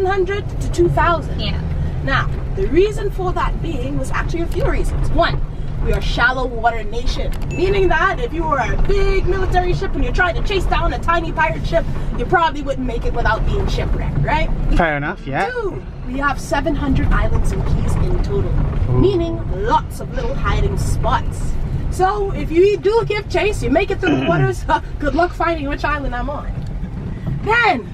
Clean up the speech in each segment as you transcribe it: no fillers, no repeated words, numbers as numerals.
700 to 2,000. Yeah. Now, the reason for that being was actually a few reasons. One, we are a shallow water nation, meaning that if you were a big military ship and you're trying to chase down a tiny pirate ship, you probably wouldn't make it without being shipwrecked, right? Fair enough, yeah. Two, we have 700 islands and keys in total, meaning lots of little hiding spots. So if you do give chase, you make it through the waters, good luck finding which island I'm on. Then,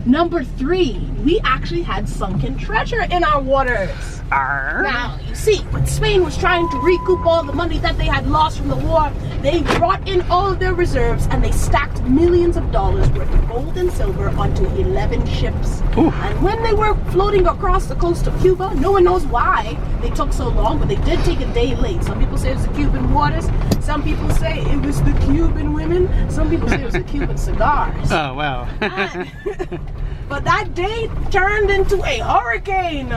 number 3, we actually had sunken treasure in our waters. Now, you see, when Spain was trying to recoup all the money that they had lost from the war, they brought in all of their reserves and they stacked millions of dollars worth of gold and silver onto 11 ships. Ooh. And when they were floating across the coast of Cuba, no one knows why they took so long, but they did take a day late. Some people say it was the Cuban waters, some people say it was the Cuban women, some people say it was the Cuban cigars. Oh, wow. But that day turned into a hurricane.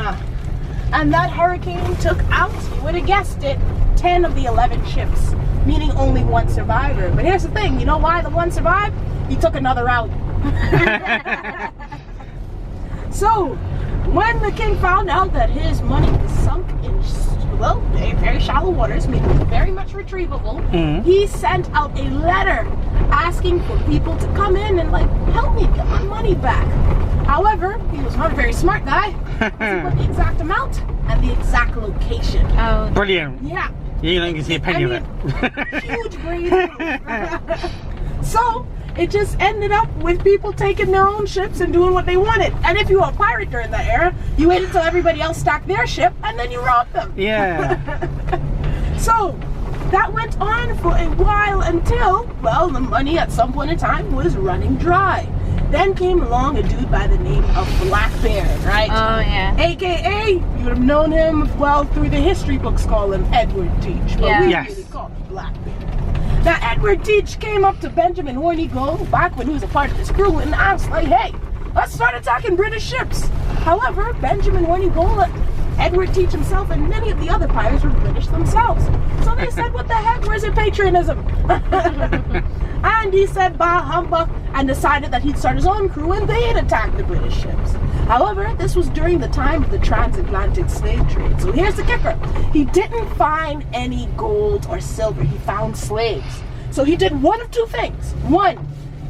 And that hurricane took out, you would have guessed it, 10 of the 11 ships, meaning only one survivor. But here's the thing, you know why the one survived? He took another route. So, when the king found out that his money was sunk in, well, very shallow waters, meaning very much retrievable, he sent out a letter asking for people to come in and, like, help me get my money back. However, he was not a very smart guy. He put the exact amount and the exact location. Oh. Brilliant. Yeah. You don't get to see a penny of it. Huge great. So, it just ended up with people taking their own ships and doing what they wanted. And if you were a pirate during that era, you waited until everybody else stacked their ship and then you robbed them. Yeah. So, that went on for a while until, well, the money at some point in time was running dry. Then came along a dude by the name of Blackbeard, right? Oh, yeah. AKA, you would have known him, well, through the history books call him Edward Teach. But Yeah. we Yes. really call him Blackbeard. Now, Edward Teach came up to Benjamin Hornigold back when he was a part of his crew and asked, like, hey, let's start attacking British ships. However, Benjamin Hornigold, Edward Teach himself, and many of the other pirates were British themselves. So they said, what the heck, where's your patriotism? And he said, bah humbug, and decided that he'd start his own crew and they'd attack the British ships. However, this was during the time of the transatlantic slave trade. So here's the kicker. He didn't find any gold or silver. He found slaves. So he did one of two things. One,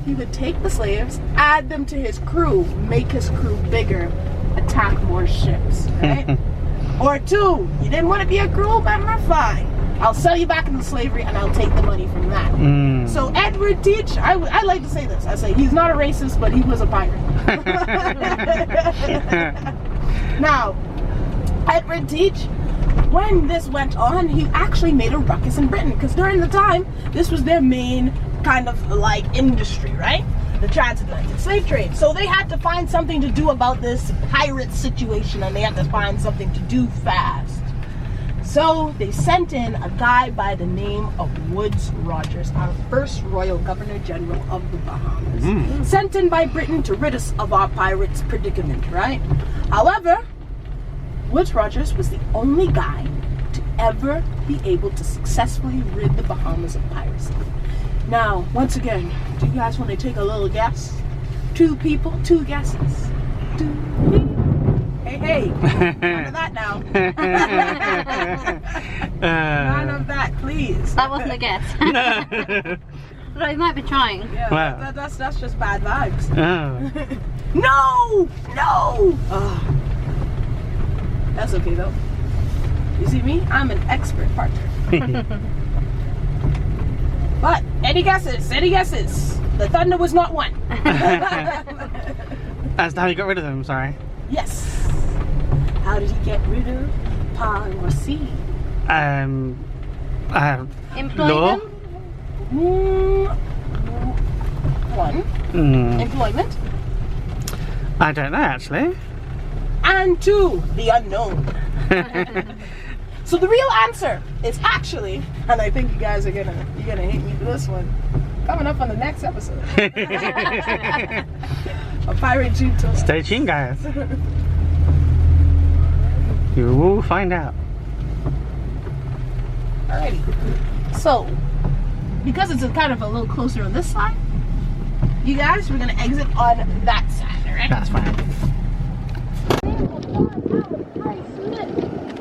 he would take the slaves, add them to his crew, make his crew bigger, attack more ships, right? Or two, you didn't want to be a crew member? Fine. I'll sell you back into slavery and I'll take the money from that. So Edward Teach, I like to say this. I say he's not a racist, but he was a pirate. Now, Edward Teach, when this went on, he actually made a ruckus in Britain because during the time, this was their main kind of like industry, right? The transatlantic slave trade. So they had to find something to do about this pirate situation and they had to find something to do fast. So they sent in a guy by the name of Woodes Rogers, our first Royal Governor General of the Bahamas. Sent in by Britain to rid us of our pirates' predicament, right? However, Woodes Rogers was the only guy to ever be able to successfully rid the Bahamas of piracy. Now, once again, do you guys want to take a little guess? 2 people, 2 guesses. 2 people. Hey, none of that now. None of that, please. That wasn't a guess. But he might be trying. Yeah, Wow. that's just bad vibes. Oh. No! That's okay though. You see me? I'm an expert partner. But, any guesses? Any guesses? The thunder was not one. That's how you got rid of them, sorry. Yes. How did he get rid of piracy? Employ Law? them? 1. Employment. I don't know, actually. And 2, the unknown. So the real answer is actually, and I think you guys are gonna hate me for this one, coming up on the next episode. A pirate jeep tour. Stay tuned, guys. You will find out. Alrighty. So, because it's kind of a little closer on this side, you guys, we're gonna exit on that side, alright? That's fine.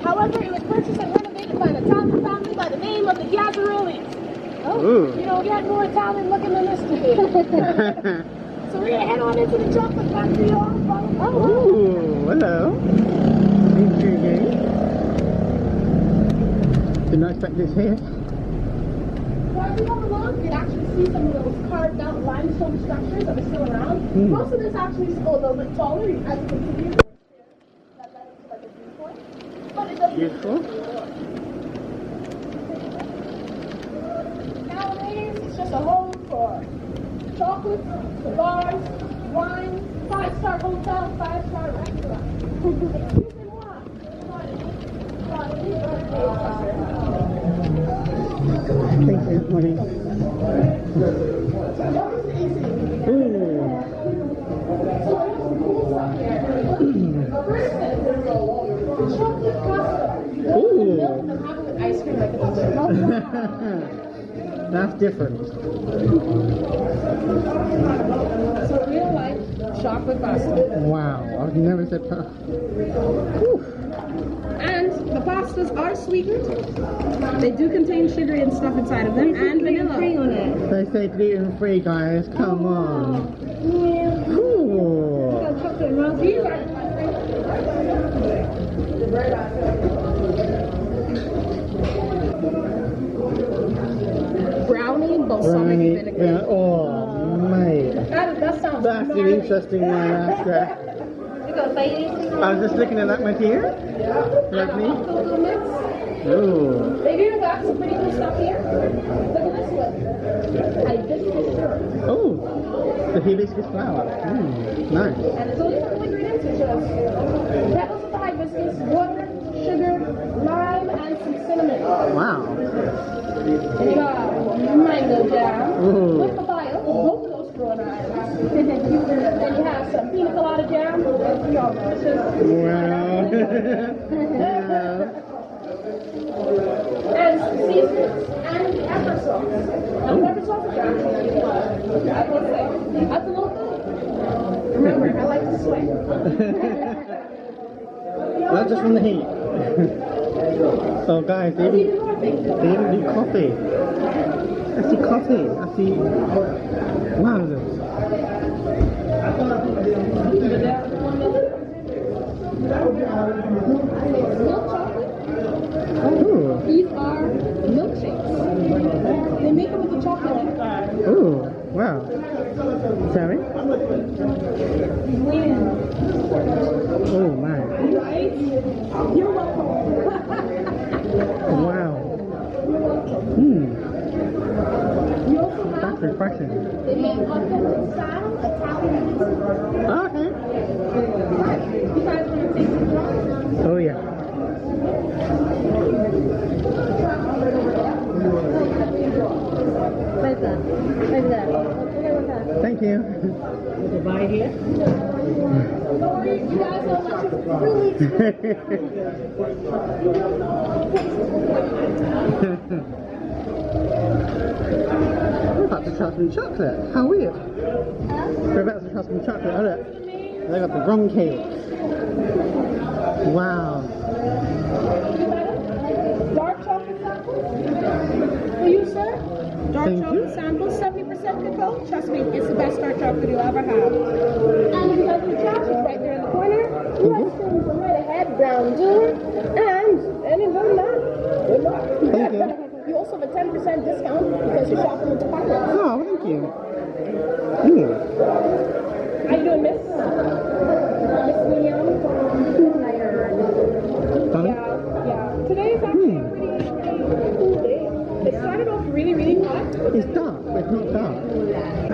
However, it was purchased and renovated by an Italian family by the name of the Gazzarolis. Ooh. You don't get more Italian looking than this today. So we're gonna head on into the chocolate factory, y'all. Ooh, hello. Intriguing. Did not expect this here. So as we go along, you can actually see some of those carved out limestone structures that are still around. Most of this actually is a little bit taller, as you can see here. That looks like a viewpoint. But it doesn't. Beautiful. Nowadays, it's just a home for chocolate, cigars, wine, 5-star hotel, 5-star restaurant. Thank you, honey. Ooh. Ice cream like a That's different. So real life chocolate pasta. Wow, I've never said that. And the pastas are sweetened. They do contain sugar and stuff inside of them, and vanilla. On it. They say gluten free, guys. Come on. Ooh. Got chocolate and raspberry. Brownie balsamic vinegar. Yeah, oh, mate. That sounds That's an gnarly. interesting one, that's You got babies? I was just looking at that one here. Like me. Cocoa mix. Ooh. They do got some pretty cool stuff here. Look at this one. Hibiscus syrup. Oh, the hibiscus flower. Nice. And it's only couple ingredients, which is petals of the hibiscus, water, sugar, lime, and some cinnamon. Wow. And you got mango jam Ooh. with papaya. Both of those grow in Ireland. Then you have some pina colada jam. Y'all delicious. Wow. And some seasonings and pepper sauce. Now, pepper sauce is actually I will say, that's a little good. Remember, I like to sweat. Not just from the heat. Oh, guys, they even do coffee. I see coffee. I see. Wow, this. Milk chocolate. Ooh. These are milkshakes. They make them with the chocolate. Ooh. Wow. Sorry? Oh, my. Right? You're welcome. Wow. You also have, That's refreshing. they make authentic style Italian pizza. Oh, okay. You guys want to take some drugs? Oh, yeah. Where's that? Over there. Okay, what's that? Thank you. To buy here? Don't worry, you guys are really We're about to try some chocolate. How weird. We're about to try some chocolate. Oh, look. They got the wrong cake. Wow. dark chocolate samples. For you, sir? Dark Thank chocolate you. samples, 70% cacao. Trust me, it's the best dark chocolate you'll ever have. And if you guys need trash, it's right there in the corner. You have things right ahead, brown door, and any more than that. Good luck. Thank you. You also have a 10% discount because you're shopping with the partners. Oh, thank you. How you doing, Miss? Miss William? Done? Yeah. Today is actually a pretty cool day. It started off really hot. It's dark, but it's not dark.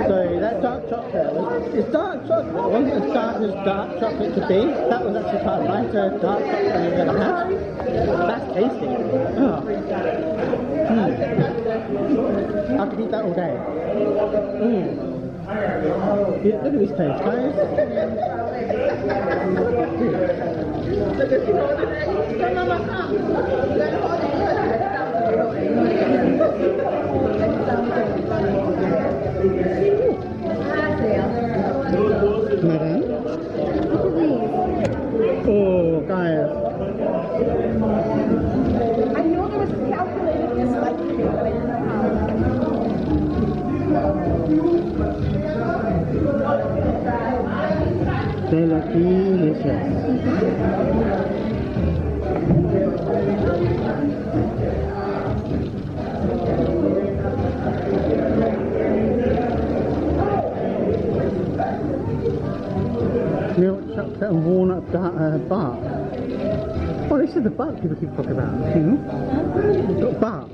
So that dark chocolate, it's dark chocolate. It wasn't as dark as dark chocolate could be. That was actually quite a lighter dark chocolate than you've ever had. That's tasty. Oh. I could eat that all day. Yeah, look at this taste, guys. Madam? Oh. They look delicious. Milk chocolate and walnut bark. Oh, this is the bark people keep talking about. It's got bark.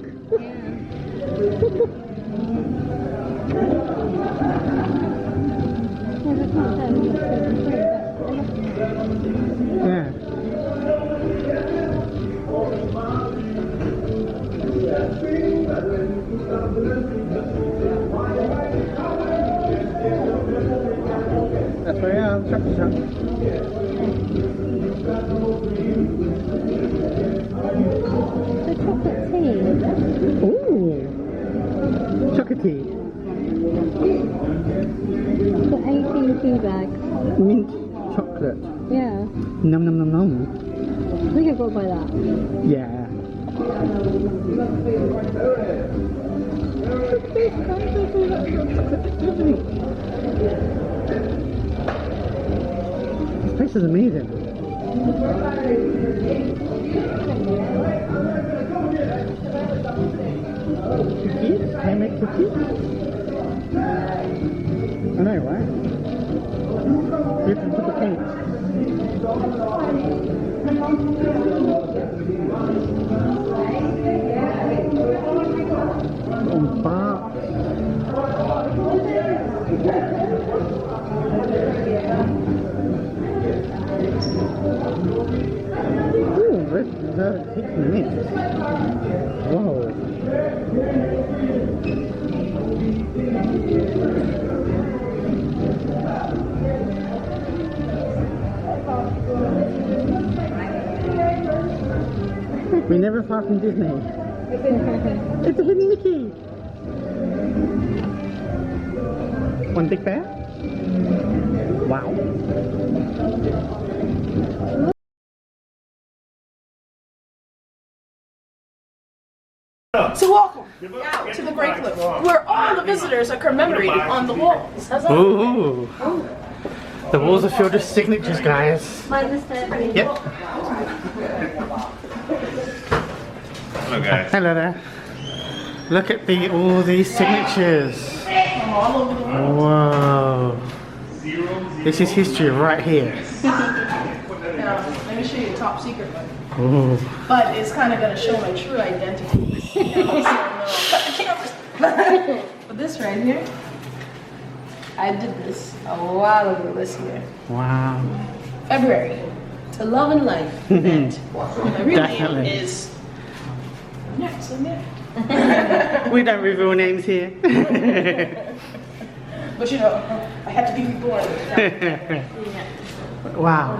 Yeah. That's where I am, chocolate shop. The chocolate tea. Ooh, chocolate tea. The 18 tea bags. Mint chocolate. Yeah. Num num num num. We could go by that. Yeah. This place is amazing. Cookies? Handmade cookies? I know, right? Different type of cakes. On bark. Ooh, this takes minutes. Whoa. We're never far from Disney. It's a hidden Mickey. One big bear? Wow. So welcome now to the Great Cliff, where all the visitors are commemorated on the walls. How's that? Ooh. The walls are filled with signatures, guys. Minus 30. Yep. Hello guys. Hello there. Look at all these signatures. All over the world. Whoa. This is history right here. Now, let me show you a top secret one. Ooh. But it's kind of going to show my true identity. So, no, cut the cameras. But this right here, I did this a while ago this year. Wow. February. It's a love and life event. My real Definitely. name is... Yeah, so yeah. We don't reveal names here. But you know, I had to be reborn. Wow.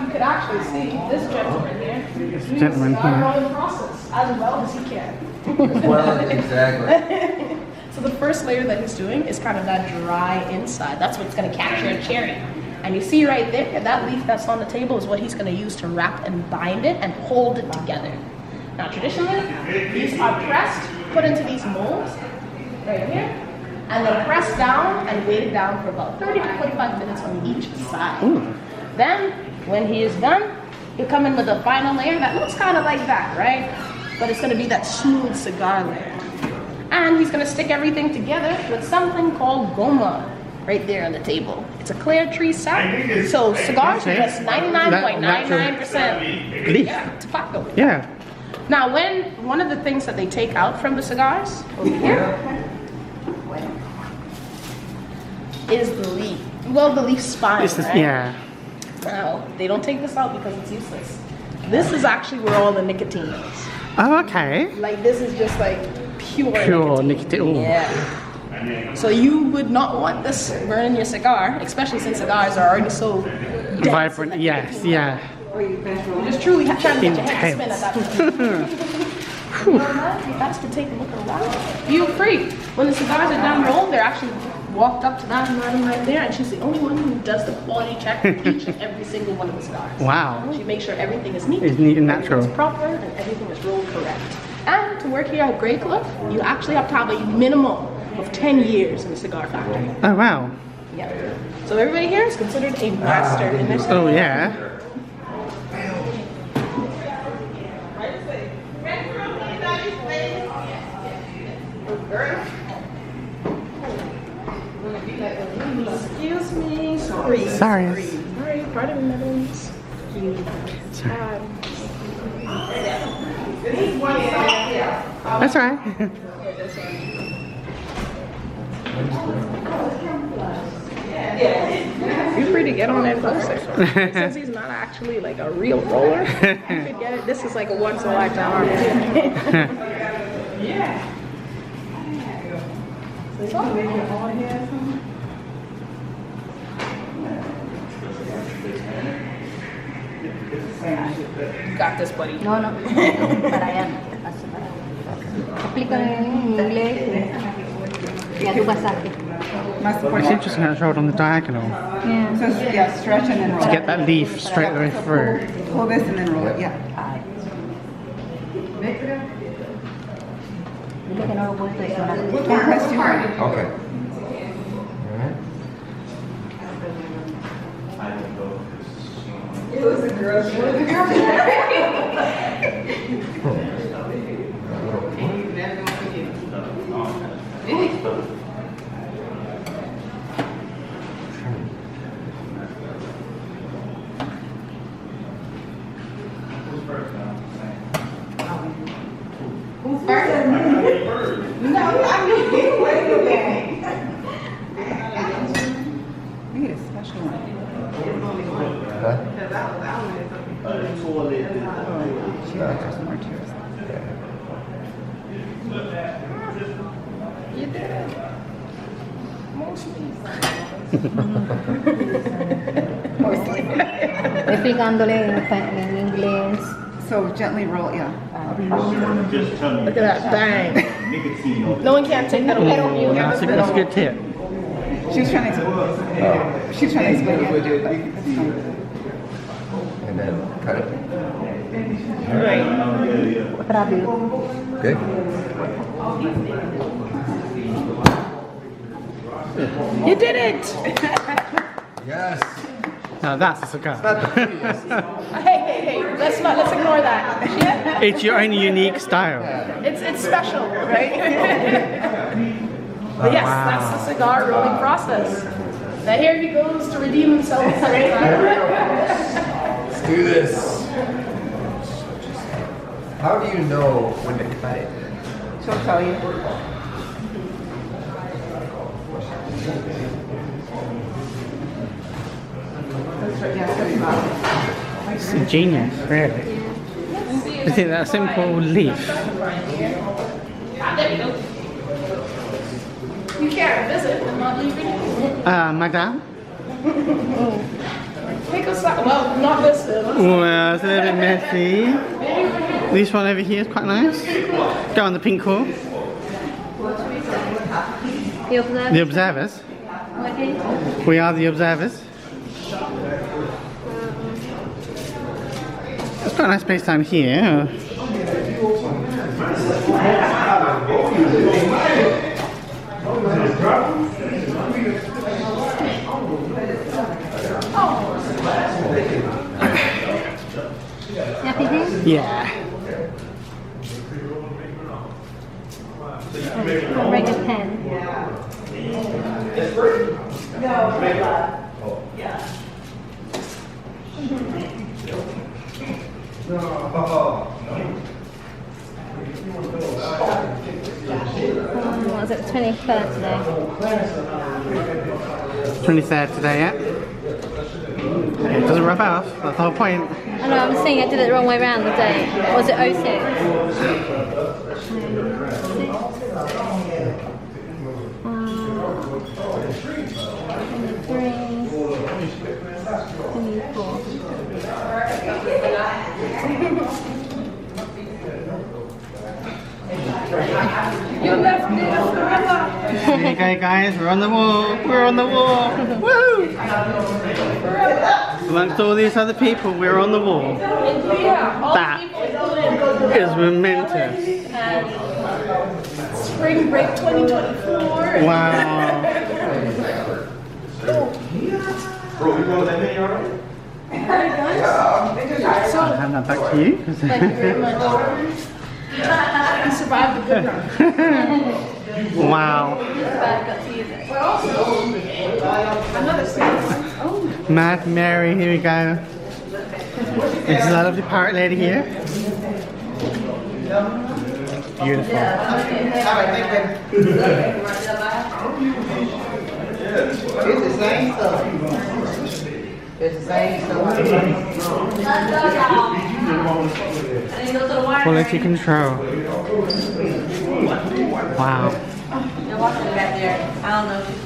You could actually see this gentleman here. This gentleman He's here. all in the process, as well as he can. Well, exactly. So the first layer that he's doing is kind of that dry inside. That's what's going to capture a cherry. And you see right there, that leaf that's on the table is what he's going to use to wrap and bind it and hold it together. Now traditionally, these are pressed, put into these molds, right here, and then pressed down and weighted down for about 30 to 45 minutes on each side. Ooh. Then, when he is done, he'll come in with a final layer that looks kind of like that, right? But it's going to be that smooth cigar layer. And he's going to stick everything together with something called goma right there on the table. It's a clear tree sap, so cigars are just 99.99% Leaf. tobacco. Yeah. Now, one of the things that they take out from the cigars over here is the leaf. Well, the leaf spine, This is, right? yeah. Now, they don't take this out because it's useless. This is actually where all the nicotine is. Oh, okay. Like, this is just like pure nicotine. Ooh. Yeah. So you would not want this burning your cigar, especially since cigars are already so dense Vibrant, with yes, nicotine. yeah. You're just truly trying to get your head to spin at that point. That's to take a look around. Feel free. When the cigars are done rolled, they're actually walked up to that madam right there, and she's the only one who does the quality check for each and every single one of the cigars. Wow. She makes sure everything is neat, It's neat and natural. it's proper, and everything is rolled correct. And to work here at Grey Cliff, you actually have to have a minimum of 10 years in the cigar factory. Oh, wow. Yeah. So everybody here is considered a master in their Oh yeah. Excuse me. Sorry. Sorry. Sorry. Pardon me, Netherlands. That's right. Feel free to get on that closer. Since he's not actually like a real roller, you could get it. This is like a once in a lifetime opportunity. Yeah. You got this, buddy. No, no. Para yan. Aplícalo en inglés. Ya tú pasaste. It's interesting how it's rolled on the diagonal. Yeah. So yeah, stretch and then roll. To get that leaf straight the way through. Pull this and then roll it. Yeah. Dile que no lo puedes presionar. Don't press too hard. Okay. We need a special one. She there's more tears. You did it. Mostly. Explicándole en inglés. So gently roll, yeah. Look at that bang. No one can take that away from you. That's a good tip. She was trying to explain. She's trying to explain how to do it, but it's fine. And then cut it. Right. Rápido. Okay. You did it! Yes. Now that's a cigar. Hey, let's ignore that. It's your own unique style. It's special, right? But yes, that's the cigar rolling process. Now here he goes to redeem himself. Let's do this. How do you know when to cut it? She'll tell you. It's ingenious, really. Is it that simple leaf? There we go. You can't visit and not leave anything. Madame? Take a side. Well, not this though. Well, it's a little bit messy. This one over here is quite nice. Go on the pink hole. The observer. The observers. Okay. We are the observers. It's quite a nice place down here. Happy here? Yeah. Bring a pen. What was it, 23rd today? 23rd today, yeah? It doesn't rub off, that's the whole point. I know, I'm saying I did it the wrong way around the day. Or was it 06? You left me forever. There you go, guys, we're on the wall, we're on the wall, woo! Amongst all these other people, we're on the wall. Yeah, all That the people included. is momentous. And spring break 2024. Wow. I'll hand that back to you. Thank you very much. He survived the good run. Wow. Another snack. Matt, Mary, here we go. This is a lovely pirate lady here. Beautiful. It's the same stuff. It's the same stuff. Quality control. Wow. You're walking back there. I don't know if